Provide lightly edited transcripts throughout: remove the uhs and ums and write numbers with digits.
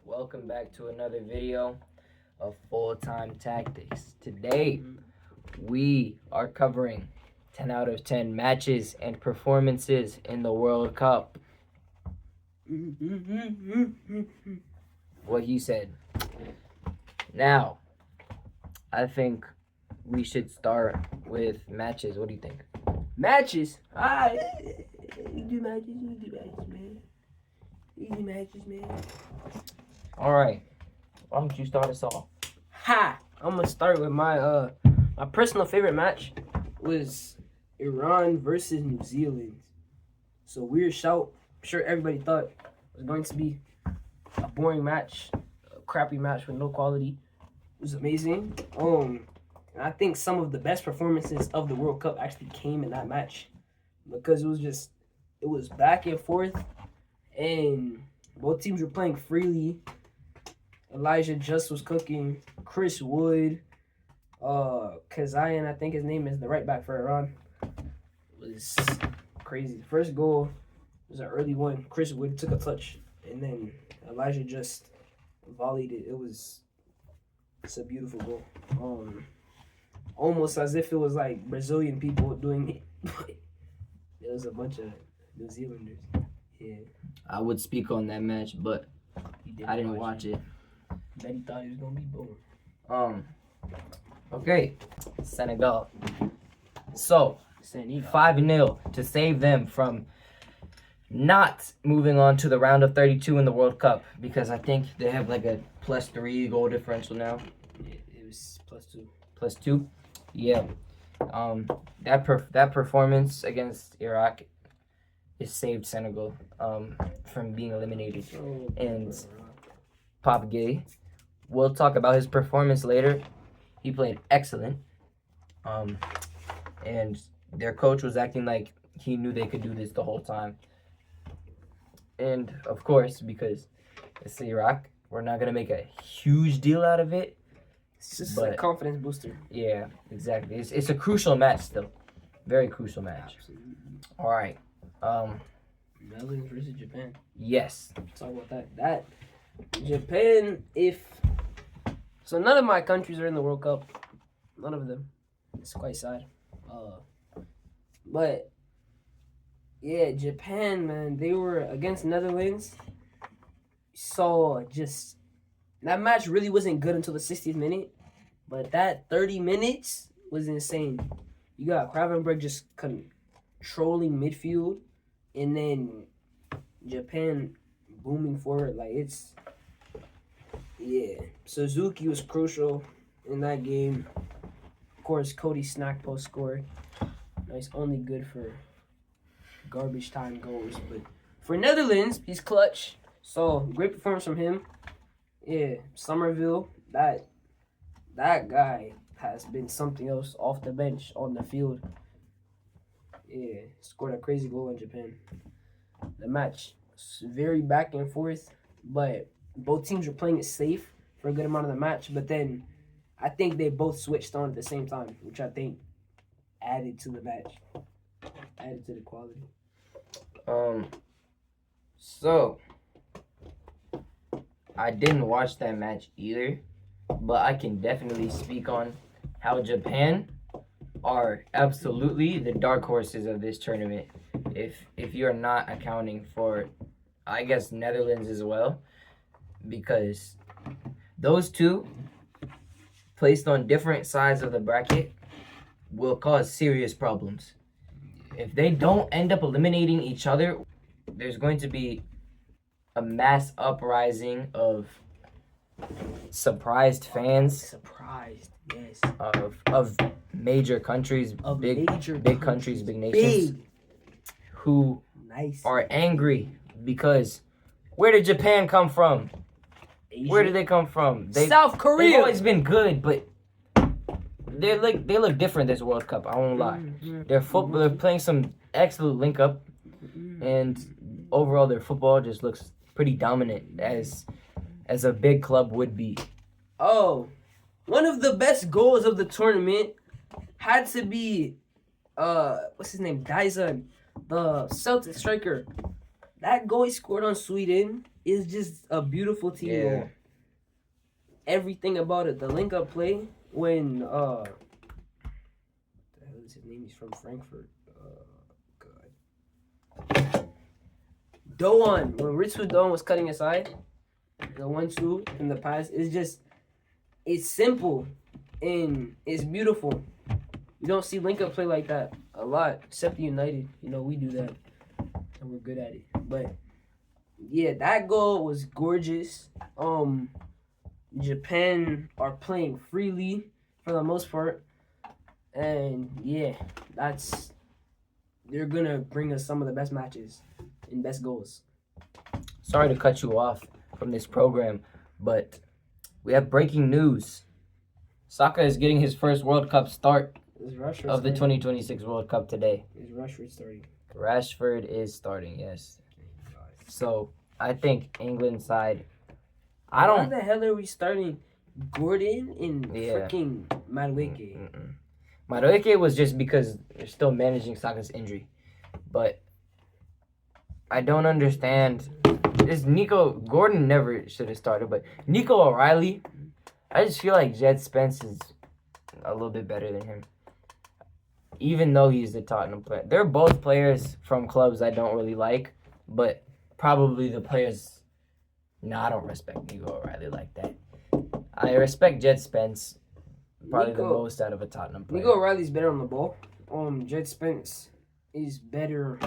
welcome back to another video of Full Time Tactics. Today, we are covering 10 out of 10 matches and performances in the World Cup. What he said. Now, I think we should start with matches. What do you think? Matches? You do matches, man. Easy matches, man. All right. Why don't you start us off? I'm gonna start with my personal favorite match was Iran versus New Zealand. So weird shout. I'm sure everybody thought it was going to be a boring match, a crappy match with no quality. It was amazing. And I think some of the best performances of the World Cup actually came in that match because it was back and forth, and both teams were playing freely. Elijah Just was cooking. Chris Wood, Kazayan, I think his name is the right back for Iran, was crazy. The first goal was an early one. Chris Wood took a touch, and then Elijah Just volleyed it. It's a beautiful goal. Almost as if it was like Brazilian people doing it, but it was a bunch of New Zealanders. Yeah. I would speak on that match, but I didn't watch it. Bet he thought he was gonna be boring. Okay, Senegal. So, Senegal. 5-0 to save them from not moving on to the round of 32 in the World Cup, because I think they have like a +3 goal differential now. It was +2. +2? Yeah. That performance against Iraq it saved Senegal from being eliminated. And Pop Gay, we'll talk about his performance later. He played excellent. And their coach was acting like he knew they could do this the whole time. And of course, because it's Iraq, we're not gonna make a huge deal out of it. It's just a confidence booster. Yeah, exactly. It's a crucial match still. Very crucial match. Absolutely. All right. Netherlands versus Japan. Yes. Talk about that. Japan, so none of my countries are in the World Cup. None of them. It's quite sad. But yeah, Japan, man, they were against Netherlands. So that match really wasn't good until the 60th minute, but that 30 minutes was insane. You got Gravenberg just controlling midfield, and then Japan booming forward. Suzuki was crucial in that game. Of course, Cody Snackpost scored. Nice, only good for garbage time goals, but for Netherlands, he's clutch. So great performance from him. Yeah, Somerville, that guy has been something else off the bench, on the field. Yeah, scored a crazy goal in Japan. The match was very back and forth, but both teams were playing it safe for a good amount of the match. But then I think they both switched on at the same time, which I think added to the match, added to the quality. So I didn't watch that match either, but I can definitely speak on how Japan are absolutely the dark horses of this tournament. If you're not accounting for, I guess, Netherlands as well, because those two placed on different sides of the bracket will cause serious problems. If they don't end up eliminating each other, there's going to be a mass uprising of surprised fans. Surprised, yes. Of major countries, Of big countries, big nations, who are angry because where did Japan come from? Asia. Where did they come from? South Korea. They've always been good, but they look different this World Cup. I won't lie. They're playing some excellent link up, and overall their football just looks pretty dominant as a big club would be. Oh, one of the best goals of the tournament had to be what's his name? Dyson, the Celtic striker. That goal he scored on Sweden, is just a beautiful TV Yeah. wall. Everything about it, the link up play when what the hell is his name? He's from Frankfurt. God. Doan, when Ritsu Doan was cutting aside, the 1-2 in the pass, it's simple and it's beautiful. You don't see link up play like that a lot, except United. You know, we do that and we're good at it. But yeah, that goal was gorgeous. Japan are playing freely for the most part. And yeah, they're gonna bring us some of the best matches and best goals. Sorry to cut you off from this program, but we have breaking news. Saka is getting his first World Cup start Is Rashford of the starting? 2026 World Cup today. Is Rashford starting? Rashford is starting, yes. Thank God. So I think England side. I Why don't. the hell are we starting Gordon and Yeah. freaking Madueke? Mm-mm. Madueke was just because they're still managing Saka's injury, but I don't understand. This Nico Gordon never should have started, but Nico O'Reilly, I just feel like Jed Spence is a little bit better than him. Even though he's the Tottenham player. They're both players from clubs I don't really like, but probably the players. No, I don't respect Nico O'Reilly like that. I respect Jed Spence probably the Nico- most out of a Tottenham player. Nico O'Reilly's better on the ball. Jed Spence is better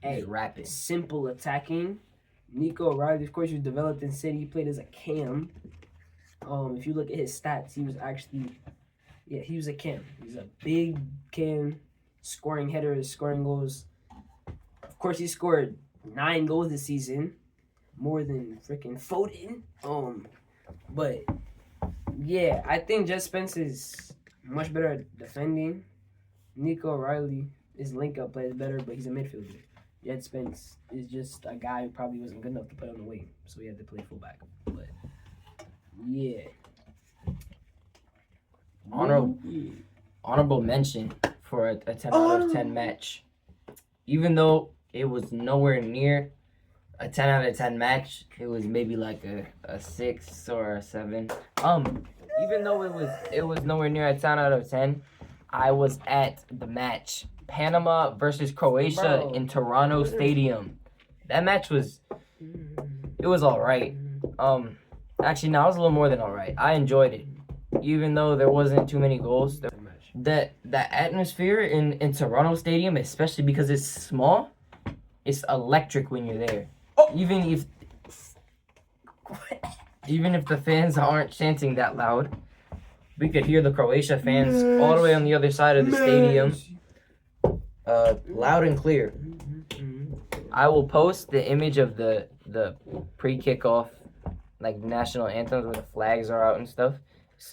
He's at rapid. simple attacking. Nico O'Reilly, of course, he was developed in City. He played as a cam. If you look at his stats, he was a cam. He's a big cam, scoring headers, scoring goals. Of course, he scored 9 goals this season, more than freaking Foden. But yeah, I think Jed Spence is much better at defending. Nico O'Reilly, his link-up play is better, but he's a midfielder. Jed Spence is just a guy who probably wasn't good enough to play on the wing, so he had to play fullback. But yeah, Honorable mention for a 10 out of 10 match. Even though it was nowhere near a 10 out of 10 match, it was maybe like a 6 or a 7. Even though it was nowhere near a 10 out of 10, I was at the match. Panama versus Croatia Bro. in Toronto Stadium. That match was alright. Actually, no, it was a little more than alright. I enjoyed it. Even though there wasn't too many goals. The atmosphere in Toronto Stadium, especially because it's small, it's electric when you're there. Even if the fans aren't chanting that loud, we could hear the Croatia fans all the way on the other side of the stadium, loud and clear. I will post the image of the pre-kickoff, like national anthems where the flags are out and stuff.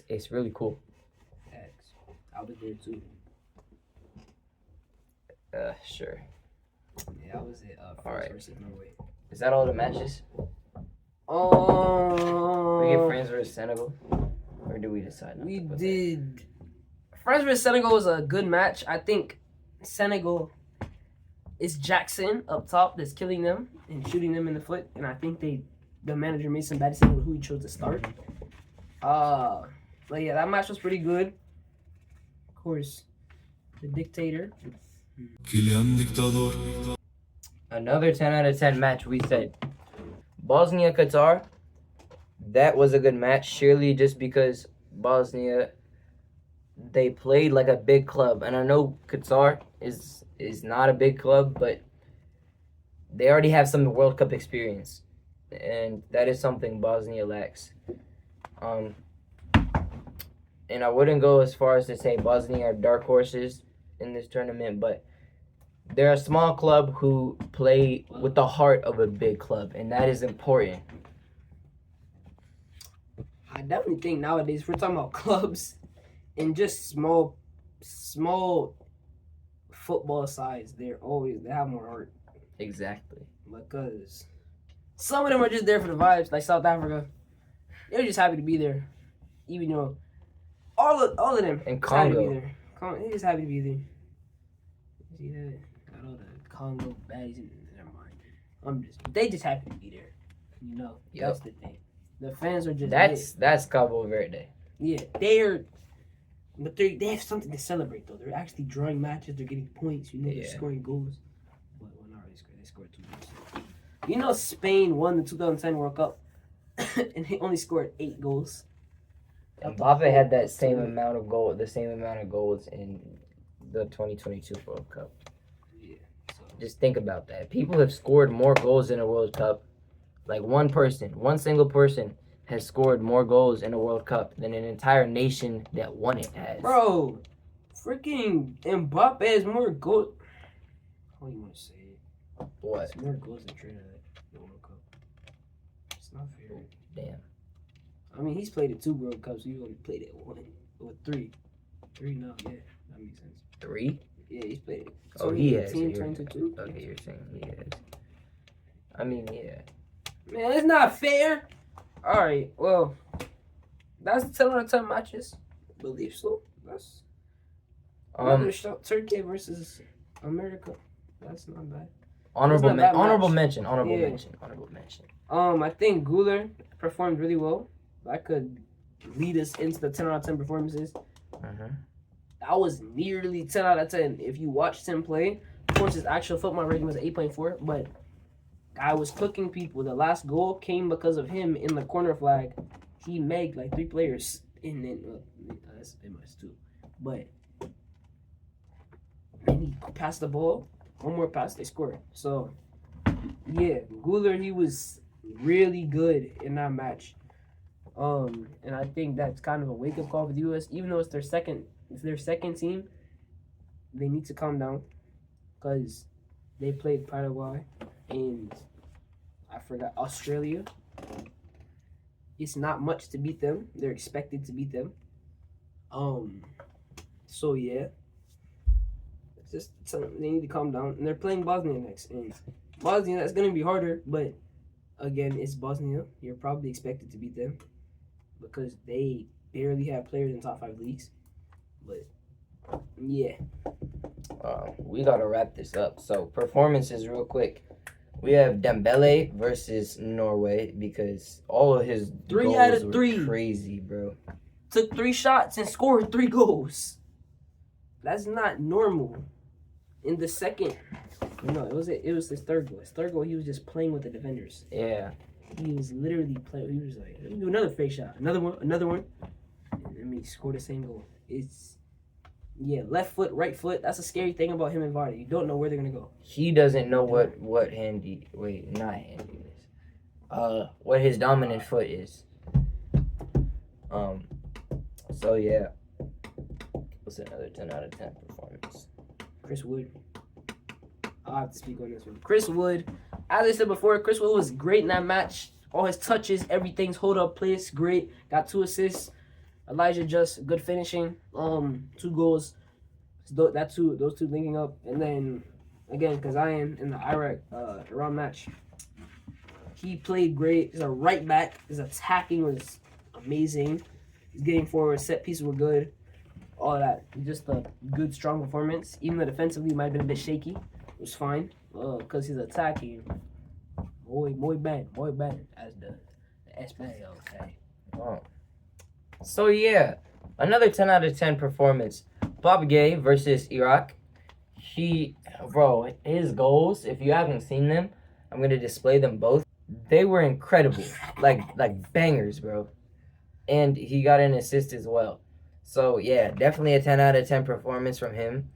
It's really cool. I was there too. Sure. Yeah, I was at All France right. versus Norway. Is that all the matches? We get France versus Senegal, or do we decide? Not We to put that? did. France versus Senegal was a good match. I think Senegal is Jackson up top that's killing them and shooting them in the foot, and I think the manager made some bad decisions with who he chose to start. But yeah, that match was pretty good. Of course, the dictator. Another 10 out of 10 match. We said Bosnia Qatar. That was a good match. Surely just because Bosnia, they played like a big club, and I know Qatar is not a big club, but they already have some World Cup experience, and that is something Bosnia lacks. And I wouldn't go as far as to say Bosnia are dark horses in this tournament, but they're a small club who play with the heart of a big club, and that is important. I definitely think nowadays if we're talking about clubs and just small football sides, they have more heart Exactly. because some of them are just there for the vibes, like South Africa. They're just happy to be there, even though all of them And just happy to Congo. be there. They're just happy to be there. See that? Got all the Congo baddies in. Never mind. They just happy to be there. You know, Yep. that's the thing. The fans are just That's Cabo Verde. yeah, but they have something to celebrate though. They're actually drawing matches. They're getting points. You know, they're Yeah. scoring goals. Well, not really scored. They scored 2 goals. You know, Spain won the 2010 World Cup, and he only scored 8 goals. Mbappe had the same amount of goals in the 2022 World Cup. Yeah. So. Just think about that. People have scored more goals in a World Cup. Like one single person has scored more goals in a World Cup than an entire nation that won it has. Bro, freaking Mbappe has more goals. How do you want to say it? What? It's more goals than Trinidad in the World Cup. It's not fair. Damn. I mean, he's played it 2 World Cups. He only played it 1 or 3. 3 now, yeah. That makes sense. 3? Yeah, he's played it. Oh, he has. 2022. Okay, you're saying he has. I mean, yeah. Man, it's not fair. All right, well, that's 10 out of 10 matches. I believe so. That's another shot. Turkey versus America. That's not bad. Honorable It's not that mention. I think Guler performed really well. That could lead us into the 10 out of 10 performances. Mm-hmm. That was nearly 10 out of 10. If you watched him play, of course his actual football rating was 8.4, but I was cooking people. The last goal came because of him in the corner flag. He made like 3 players, and then that's much too. But and he passed the ball. One more pass, they scored. So yeah, Guler, he was really good in that match. And I think that's kind of a wake up call for the U.S. Even though it's their second team, they need to calm down because they played Paraguay and I forgot Australia. It's not much to beat them. They're expected to beat them. So yeah, it's just they need to calm down. And they're playing Bosnia next, and Bosnia, that's gonna be harder. But again, it's Bosnia. You're probably expected to beat them because they barely have players in top 5 leagues. But yeah, we gotta wrap this up. So performances, real quick. We have Dembele versus Norway because all of his 3 goals out of were 3. crazy, bro. Took 3 shots and scored 3 goals. That's not normal. In the second, no, it was his third goal. His third goal, he was just playing with the defenders. Yeah. He was literally playing. He was like, let me do another fake shot, another one, and he scored the same goal. It's left foot, right foot. That's a scary thing about him and Vardy. You don't know where they're gonna go. He doesn't know what what his dominant foot is. So yeah. What's another 10 out of 10 performance? Chris Wood. I'll have to speak on this one. Chris Wood. As I said before, Chris Wood was great in that match. All his touches, everything's hold up plays, great. Got 2 assists. Elijah Just, good finishing. 2 goals. Those 2 linking up. And then again, Kazayan in the Iran match. He played great. He's a right back. His attacking was amazing. He's getting forward. Set pieces were good. All of that. Just a good, strong performance. Even though defensively might have been a bit shaky. It was fine. Because he's attacking. Muy bad. As the Espanol say. Oh. So yeah, another 10 out of 10 performance. Bob Gay versus Iraq. His goals, if you haven't seen them, I'm going to display them both. They were incredible. like bangers, bro. And he got an assist as well. So yeah, definitely a 10 out of 10 performance from him.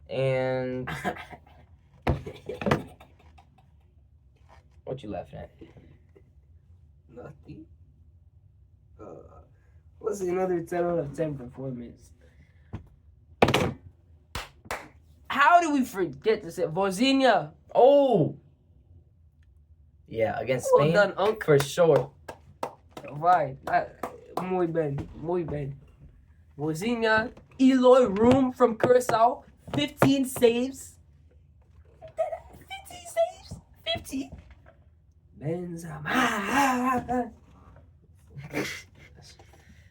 And what you laughing at? Nothing. What's another 10 out of 10 performance? How do we forget to say Vozinha? Oh! Yeah, against Spain. Well done, Unc. For sure. Vai. Muy bem. Vozinha. Eloy Room from Curacao. 15 saves. 50. Benzema.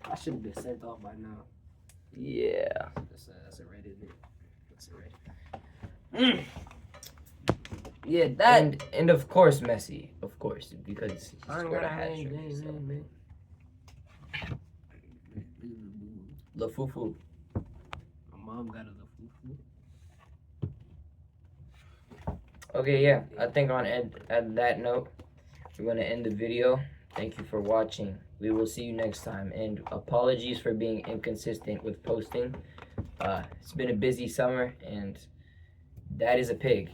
I should have been sent off by now. Yeah. That's a red, isn't it? That's a red. Yeah, that. And of course Messi, of course, because he I ain't scored a gotta hat hang, trick. So. man. Lafufu. My mom got a little foo-foo. Okay, yeah. I think at that note, we're gonna end the video. Thank you for watching. We will see you next time. And apologies for being inconsistent with posting. It's been a busy summer, and Dad is a pig.